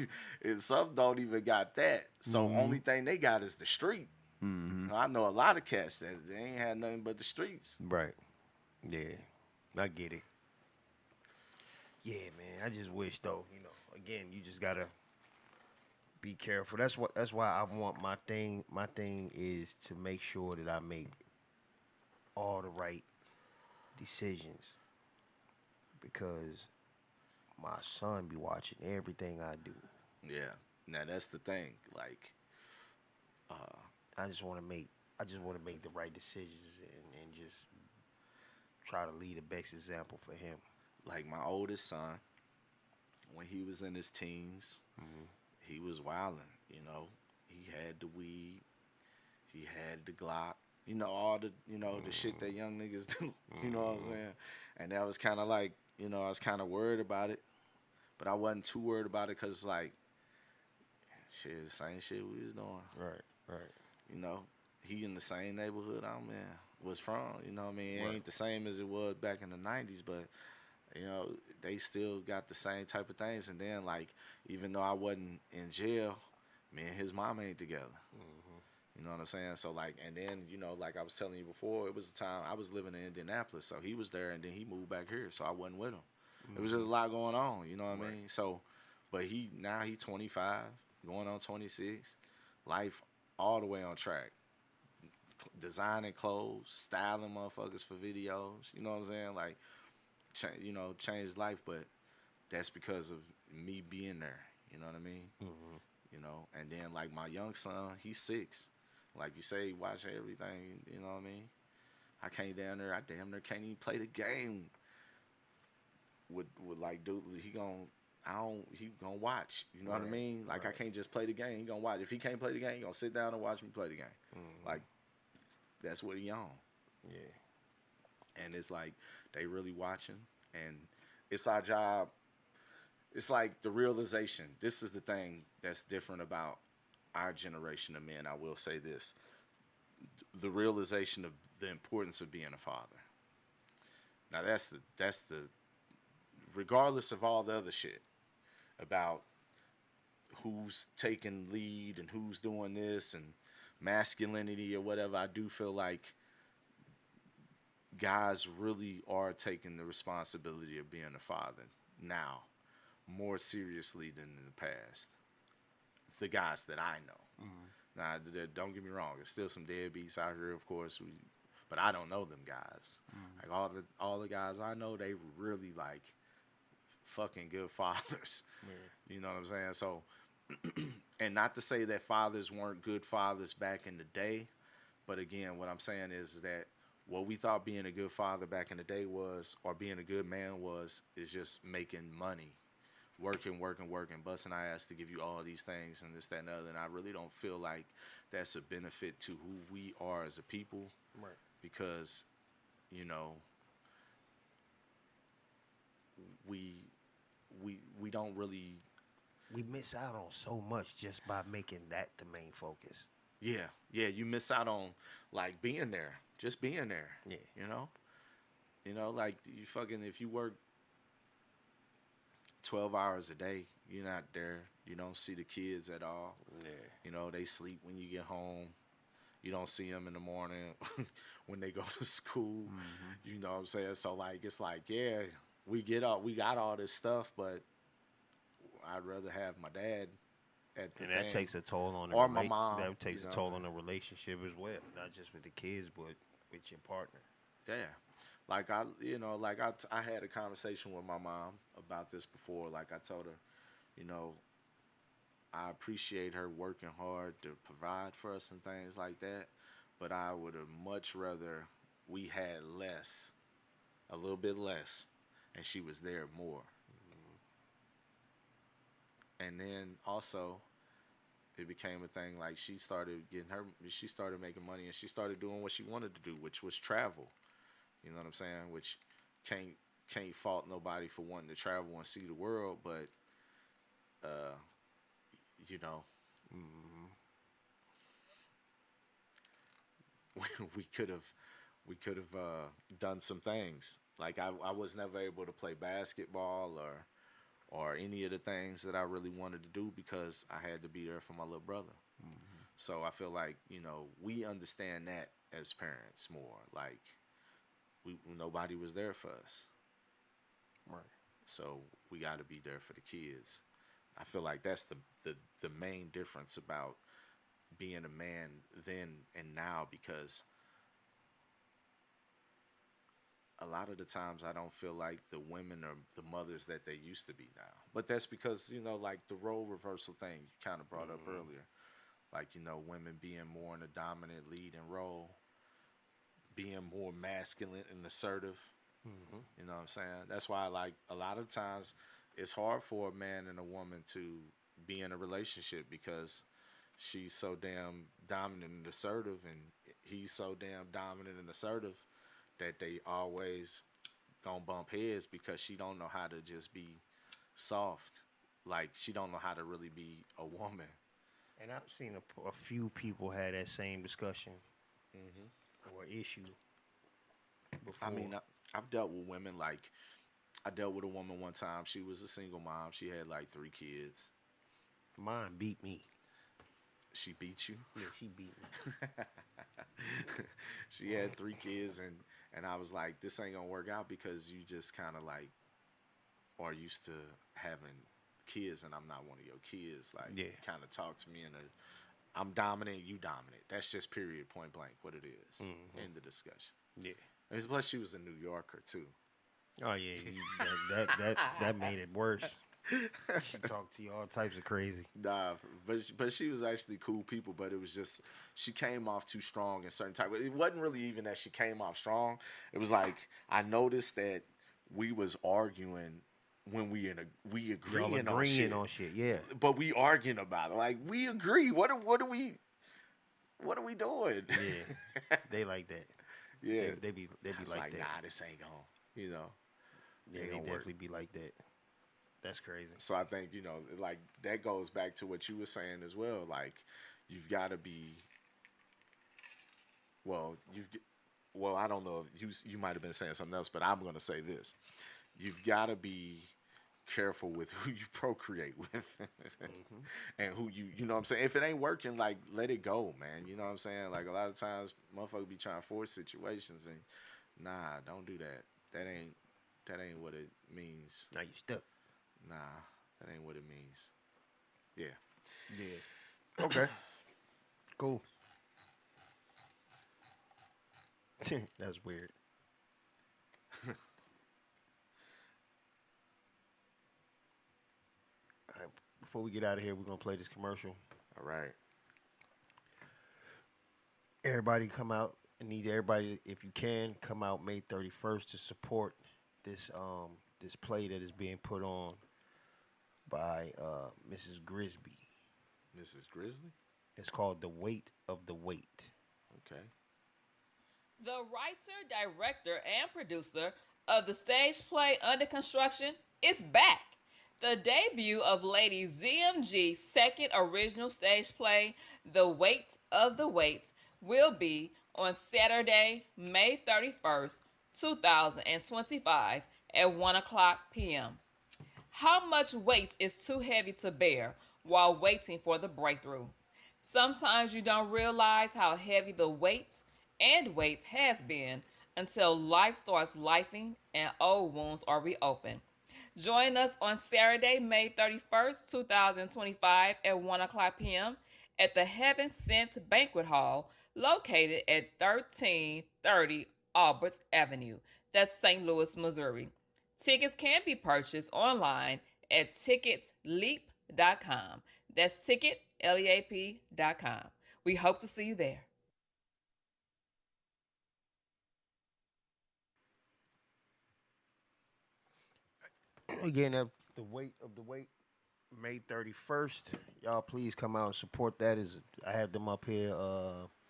And some don't even got that. So only thing they got is the street. I know a lot of cats that they ain't had nothing but the streets. Right. Yeah, I get it. Yeah, man. I just wish though, again, you just gotta be careful. That's why I want my thing. My thing is to make sure that I make all the right decisions, because my son be watching everything I do. Yeah. Now that's the thing. Like, I just want to make the right decisions and just try to lead the best example for him. like my oldest son, when he was in his teens, he was wilding. He had the weed, he had the Glock. All the the shit that young niggas do. You know what I'm saying? And that was kind of like, I was kind of worried about it, but I wasn't too worried about it because like, shit, the same shit we was doing. Right. He in the same neighborhood I'm in, was from. You know what I mean? It Right. ain't the same as it was back in the 90s, but they still got the same type of things. And then like, even though I wasn't in jail, me and his mom ain't together. You know what I'm saying? So like, and then, like I was telling you before, it was a time I was living in Indianapolis, so he was there and then he moved back here, so I wasn't with him. It was just a lot going on, you know what I mean? So, but he's 25, going on 26, life all the way on track. Designing clothes, styling motherfuckers for videos, you know what I'm saying? Like, changed life, but that's because of me being there, you know what I mean? And then like my young son, he's 6. Like you say, watch everything, you know what I mean? I came down there, I damn near can't even play the game with like, dude, he gonna watch, you know what I mean? Like I can't just play the game, he gonna watch. If he can't play the game, he gonna sit down and watch me play the game. Like, that's what he on. Yeah. And it's like, they really watching, and it's our job. It's like the realization. This is the thing that's different about our generation of men. I will say this: the realization of the importance of being a father. Now that's the regardless of all the other shit about who's taking lead and who's doing this and masculinity or whatever. I do feel like guys really are taking the responsibility of being a father now more seriously than in the past. The guys that I know. Now, don't get me wrong. There's still some deadbeats out here, of course. But I don't know them guys. Like all the guys I know, they really like fucking good fathers. You know what I'm saying? So, and not to say that fathers weren't good fathers back in the day, but again, what I'm saying is that what we thought being a good father back in the day was, or being a good man was, is just making money. Working, busting our ass to give you all these things and this, that, and the other. And I really don't feel like that's a benefit to who we are as a people. Right. Because, you know, we don't really... We miss out on so much just by making that the main focus. Yeah, you miss out on, like, being there. Just being there. Yeah. You know? You know, like, you fucking... If you work 12 hours a day, you're not there. You don't see the kids at all. Yeah. You know, they sleep when you get home. You don't see them in the morning when they go to school. You know what I'm saying? So, like, it's like, yeah, we got all this stuff, but I'd rather have my dad at the And that takes a toll on or my mom. That takes you a know? toll on the relationship as well, not just with the kids, but with your partner. Yeah. Like, I had a conversation with my mom about this before. Like, I told her, you know, I appreciate her working hard to provide for us and things like that, but I would have much rather we had less, a little bit less, and she was there more. And then also, it became a thing, like, she started making money, and she started doing what she wanted to do, which was travel. You know what I'm saying? Which can't fault nobody for wanting to travel and see the world, but you know, we could have done some things. Like, I was never able to play basketball or any of the things that I really wanted to do because I had to be there for my little brother. So I feel like, you know, we understand that as parents more. Like, nobody was there for us. Right. So we got to be there for the kids. I feel like that's the main difference about being a man then and now, because a lot of the times I don't feel like the women are the mothers that they used to be now. But that's because, you know, like the role reversal thing you kind of brought up earlier. Like, you know, women being more in a dominant leading role, being more masculine and assertive. You know what I'm saying? That's why, like, a lot of times it's hard for a man and a woman to be in a relationship because she's so damn dominant and assertive and he's so damn dominant and assertive that they always gonna bump heads because she don't know how to just be soft. Like, she don't know how to really be a woman. And I've seen a few people have that same discussion or issue before. I mean, I've dealt with women, like, I dealt with a woman one time. She was a single mom. She had, like, 3 kids. Mine beat me. She beat you? Yeah, she beat me. She had 3 kids, and I was like, this ain't gonna work out because you just kind of, like, are used to having kids, and I'm not one of your kids. Like, kind of talk to me I'm dominant, you dominant. That's just period, point blank, what it is. End the discussion. Yeah. And plus, she was a New Yorker, too. Oh, yeah. That made it worse. She talked to you all types of crazy. Nah, but she was actually cool people, but it was just, she came off too strong in certain type. It wasn't really even that she came off strong. It was like, I noticed that we was arguing when we agreeing on shit. Yeah. But we arguing about it. Like, we agree. What are we doing? Yeah. They like that. Yeah. They be like like, that. nah, this ain't gonna, you know. Yeah, they definitely be like that. That's crazy. So I think, you know, like that goes back to what you were saying as well. Like you've got to be, well, well, I don't know if you might have been saying something else, but I'm going to say this. You've got to be careful with who you procreate with and who you know what I'm saying. If it ain't working, like let it go, man. You know what I'm saying? Like a lot of times motherfuckers be trying to force situations and nah, don't do that. That ain't what it means. Now you stuck. Nah, that ain't what it means. Yeah. Yeah. Okay. Cool. That's weird. All right, before we get out of here, we're gonna play this commercial. All right. Everybody come out. I need everybody, if you can, come out May 31st to support this play that is being put on by Mrs. Grisby. Mrs. Grizzly? It's called The Weight of the Weight. Okay. The writer, director, and producer of the stage play Under Construction is back. The debut of Lady ZMG's second original stage play, The Weight of the Weight, will be on Saturday, May 31st, 2025 at 1 o'clock p.m. How much weight is too heavy to bear while waiting for the breakthrough? Sometimes you don't realize how heavy the weight has been until life starts lifing and old wounds are reopened. Join us on Saturday, May 31st, 2025 at 1 o'clock p.m. at the Heaven Sent Banquet Hall located at 1330 Albert Avenue. That's St. Louis, Missouri. Tickets can be purchased online at ticketleap.com. That's ticketleap.com. We hope to see you there. Again, The Weight of the Weight, May 31st. Y'all please come out and support that. I had them up here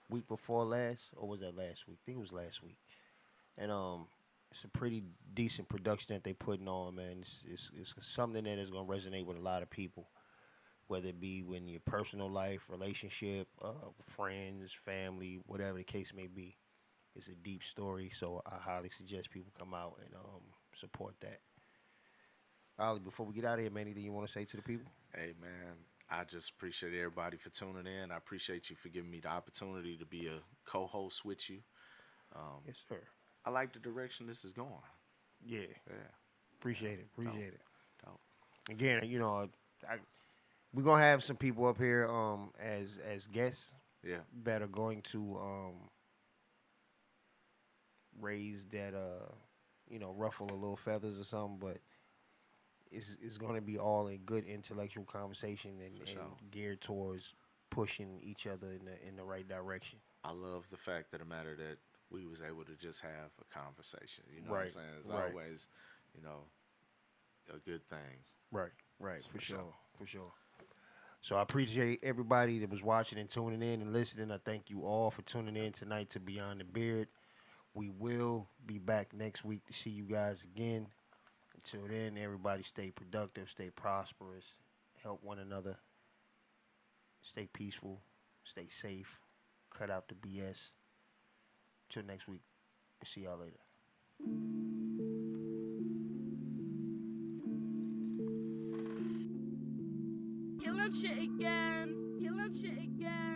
week before last, or was that last week? I think it was last week. And it's a pretty decent production that they putting on, man. It's something that is gonna resonate with a lot of people, whether it be in your personal life, relationship, friends, family, whatever the case may be. It's a deep story, so I highly suggest people come out and support that. Ollie, before we get out of here, man, anything you want to say to the people? Hey, man, I just appreciate everybody for tuning in. I appreciate you for giving me the opportunity to be a co-host with you. Yes, sir. I like the direction this is going. Yeah. Yeah. Appreciate it. Appreciate it. Dope. Again, you know, we're gonna have some people up here as guests. Yeah. That are going to raise that ruffle a little feathers or something, but it's going to be all a good intellectual conversation and Sure. geared towards pushing each other in the right direction. I love the fact of the matter that we was able to just have a conversation. You know Right, what I'm saying? It's right. always, a good thing. Right, for sure. So I appreciate everybody that was watching and tuning in and listening. I thank you all for tuning in tonight to Beyond the Beard. We will be back next week to see you guys again. Until then, everybody stay productive, stay prosperous, help one another, stay peaceful, stay safe, cut out the BS. Till next week. See y'all later. Killing shit again.